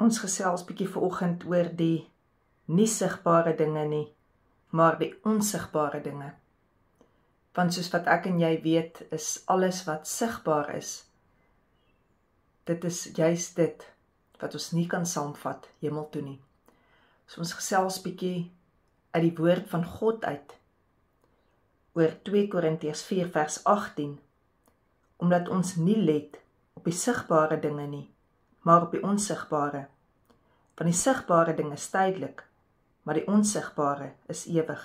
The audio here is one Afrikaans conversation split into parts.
Ons gesels bietjie vanoggend oor die nie sigbare dinge nie, maar die onsigbare dinge. Want soos wat ek en jy weet, is alles wat sigbaar is, dit is juist dit wat ons nie kan saamvat hemel toe nie. So ons gesels bietjie uit die woord van God uit, oor 2 Korintiërs 4 vers 18, omdat ons nie let op die sigbare dinge nie, maar op die onsigbare. Want die sigbare ding is tydelik, maar die onsigbare is ewig.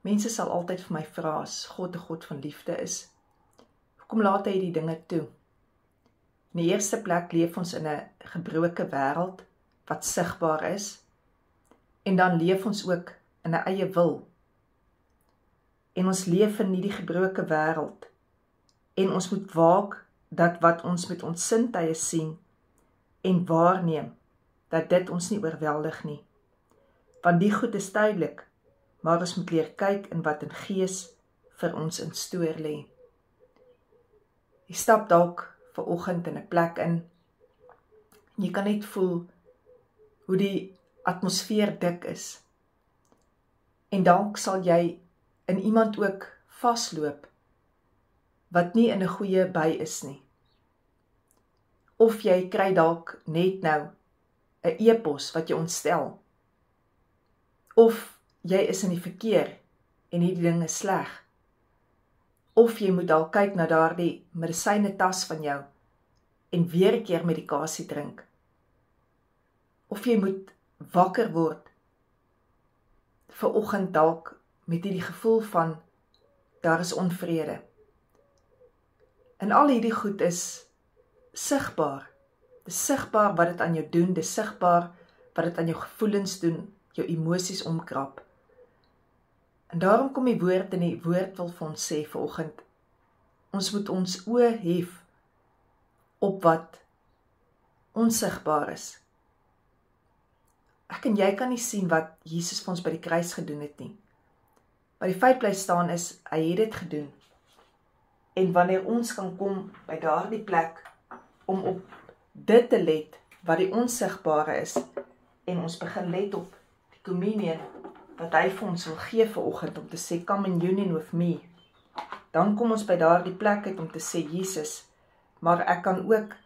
Mense sal altyd vir my vra, as God 'n God van liefde is, hoekom laat hy die dinge toe? In die eerste plek leef ons in 'n gebroke wêreld, wat sigbaar is, en dan leef ons ook in 'n eie wil. En ons leef in hierdie gebroke wêreld, en ons moet waak dat wat ons met ons sintuie sien en waarneem, dat dit ons nie oorweldig nie. Want die goed is tydelik, maar ons moet leer kyk in wat in gees vir ons in stoor lê. Jy stap dalk vanoggend in 'n plek in, jy kan net voel hoe die atmosfeer dik is. En dalk sal jy in iemand ook vasloop, wat nie in 'n goeie by is nie. Of jy kry dalk net nou 'n e-pos wat jou ontstel. Of jy is in die verkeer en hierdie ding is sleg. Of jy moet dalk kyk na daardie medisyne tas van jou en weer 'n keer medikasie drink. Of jy moet wakker word vanoggend dalk met hierdie gevoel van daar is onvrede. En al hierdie goed is sigbaar. Dis sigbaar wat dit aan jou doen, dis sigbaar wat dit aan jou gevoelens doen, jou emosies omkrap. En daarom kom die woord in die woord wil vir ons sê vanoggend, ons moet ons oë hef op wat onsigbaar is. Ek en jy kan nie sien wat Jesus vir ons by die kruis gedoen het nie. Maar die feit bly staan is, hy het dit gedoen. En wanneer ons kan kom by daardie plek, om op dit te let, wat die onsigbare is, en ons begin let op die communion, wat hy vir ons wil gee vanoggend, om te sê, come in union with me, dan kom ons by daardie plek uit om te sê, Jesus, maar ek kan ook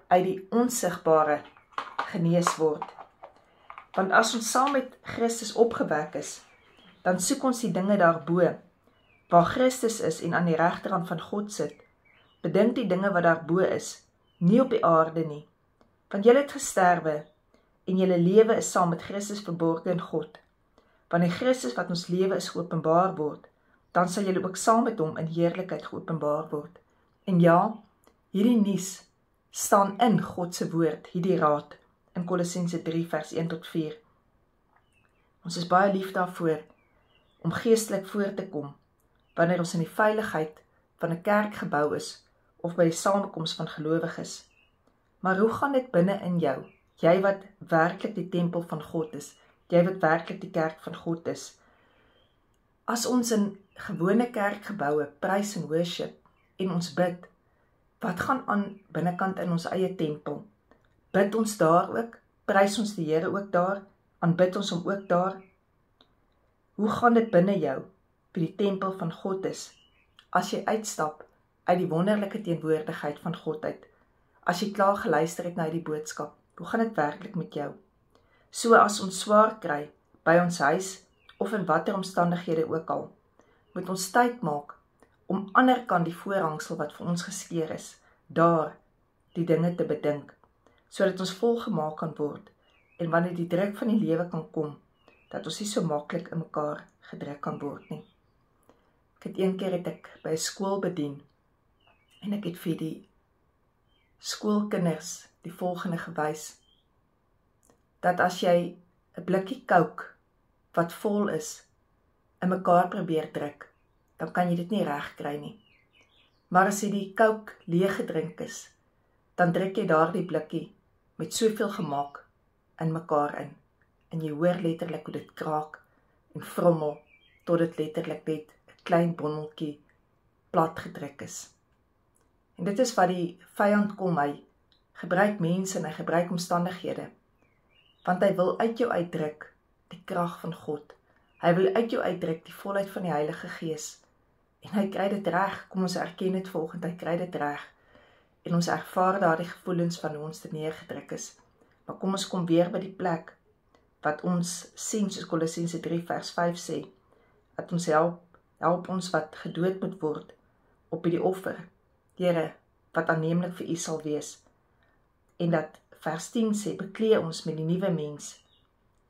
uit die onsigbare genees word. Want as ons saam met Christus opgewek is, dan soek ons die dinge daarbo, waar Christus is en aan die regterhand van God sit. Bedink die dinge wat daarbo is, nie op die aarde nie. Want julle het gesterwe, en julle lewe is saam met Christus verborge in God. Wanneer Christus wat ons lewe is geopenbaar word, dan sal julle ook saam met hom in heerlikheid geopenbaar word. En ja, hierdie nuus staan in God se woord, hierdie raad, in Kolossense 3 vers 1 tot 4. Ons is baie lief daarvoor, om geestelik voor te kom, wanneer ons in die veiligheid van 'n kerkgebou is, of by die samekoms van gelowiges. Maar hoe gaan dit binne in jou? Jy wat werklik die tempel van God is, jy wat werklik die kerk van God is. As ons in gewone kerkgeboue prys en worship, en ons bid, wat gaan aan binnekant in ons eie tempel? Bid ons daar ook? Prys ons die Here ook daar? Aanbid ons hom ook daar? Hoe gaan dit binne jou, wie die tempel van God is, as jy uitstap uit die wonderlike teenwoordigheid van God uit, as jy klaar geluister het na die boodskap, hoe gaan dit werklik met jou? So as ons swaar kry, by ons huis, of in watter omstandighede ook al, moet ons tyd maak, om ander kant die voorhangsel wat vir ons geskeur is, daar die dinge te bedink, sodat ons volgemaak kan word, en wanneer die druk van die lewe kan kom, dat ons nie so maklik in mekaar gedruk kan word nie. Een keer het ek by 'n skool bedien, en ek het vir die skoolkinders die volgende gewys, dat as jy 'n blikkie Coke, wat vol is, in mekaar probeer druk, dan kan jy dit nie reg kry nie. Maar as jy die Coke leeg gedrink is, dan druk jy daardie blikkie met soveel gemak in mekaar in. En jy hoor letterlik hoe dit kraak en vrommel, tot dit letterlik net 'n klein bondeltjie plat gedruk is. En dit is wat die vyand kom, hy gebruik mense en hy gebruik omstandighede, want hy wil uit jou uitdruk die krag van God. Hy wil uit jou uitdruk die volheid van die Heilige Gees. En hy kry dit reg, kom ons erken dit volgende, hy kry dit reg. En ons ervaar daar die gevoelens van hoe ons te neergedruk is. Maar kom ons kom weer by die plek, wat ons sien, soos Kolossense 3 vers 5 sê, dat ons help ons wat gedood moet word, op die offer, Here, wat aanneemlik vir U sal wees. En dat vers 10 sê, beklee ons met die nuwe mens.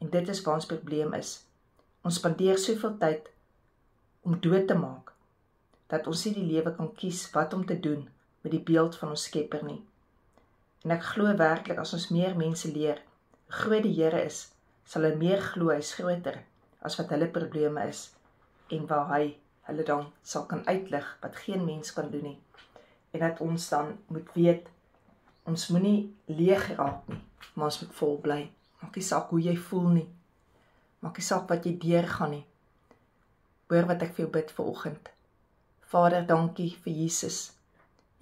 En dit is waar ons probleem is. Ons spandeer soveel tyd om dood te maak, dat ons nie die lewe kan kies wat om te doen met die beeld van ons Skepper nie. En ek glo werklik, as ons meer mense leer, hoe groot die Here is, sal hulle meer glo hy is groter, as wat hulle probleme is, en waar hy hulle dan sal kan uitlig, wat geen mens kan doen nie. En dat ons dan moet weet, ons moet nie leeg raak nie, maar ons moet vol bly. Maak nie saak hoe jy voel nie, maak nie saak wat jy deurgaan nie. Hoor wat ek vir jou bid vanoggend. Vader, dankie vir Jesus.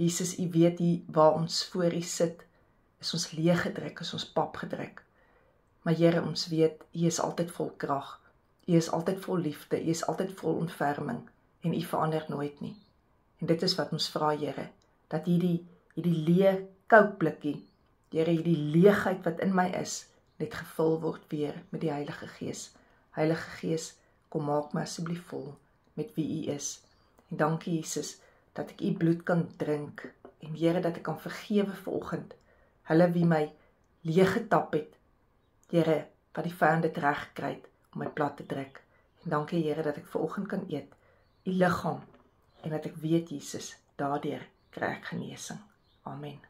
Jesus, U weet waar ons voor U sit, is ons leeg gedruk, is ons pap gedruk. Maar Here, ons weet, U is altyd vol krag, U is altyd vol liefde, U is altyd vol ontferming, en U verander nooit nie. En dit is wat ons vra, Here, dat hierdie leë koukblikkie, Here, hierdie leegheid wat in my is, net gevul word weer met die Heilige Gees. Heilige Gees, kom maak my asseblief vol met wie U is. En dankie Jesus, dat ek U bloed kan drink, en Here, dat ek kan vergewe vanoggend, hulle wie my leeg getap het, Here, wat die vyand dit reg gekry het, om my plat te druk. En dankie Here, dat ek vanoggend kan eet, U liggaam, en dat ek weet Jesus, daardeur kry ek genesing. Amen.